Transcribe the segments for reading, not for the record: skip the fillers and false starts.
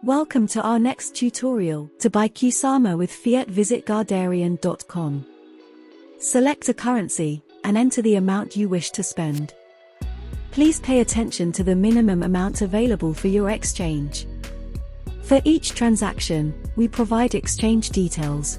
Welcome to our next tutorial. To buy Kusama with fiat, visit Guardarian.com. Select a currency, and enter the amount you wish to spend. Please pay attention to the minimum amount available for your exchange. For each transaction, we provide exchange details.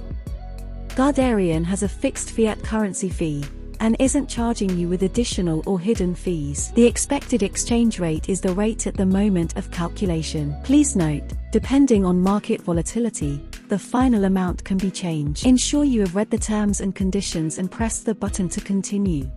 Guardarian has a fixed fiat currency fee, and isn't charging you with additional or hidden fees. The expected exchange rate is the rate at the moment of calculation. Please note, depending on market volatility, the final amount can be changed. Ensure you have read the terms and conditions and press the button to continue.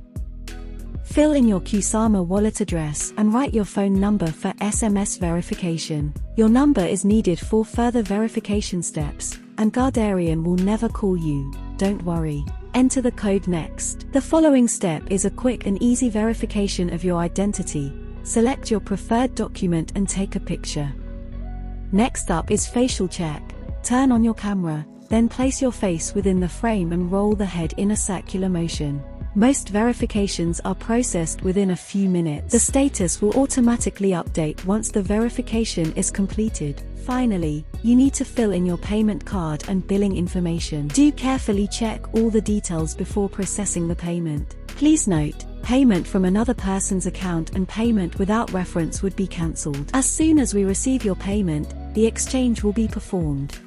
Fill in your Kusama wallet address and write your phone number for SMS verification. Your number is needed for further verification steps, and Guardarian will never call you, don't worry. Enter the code next. The following step is a quick and easy verification of your identity. Select your preferred document and take a picture. Next up is facial check. Turn on your camera, then place your face within the frame and roll the head in a circular motion. Most verifications are processed within a few minutes. The status will automatically update once the verification is completed. Finally, you need to fill in your payment card and billing information. Do carefully check all the details before processing the payment. Please note, payment from another person's account and payment without reference would be cancelled. As soon as we receive your payment, the exchange will be performed.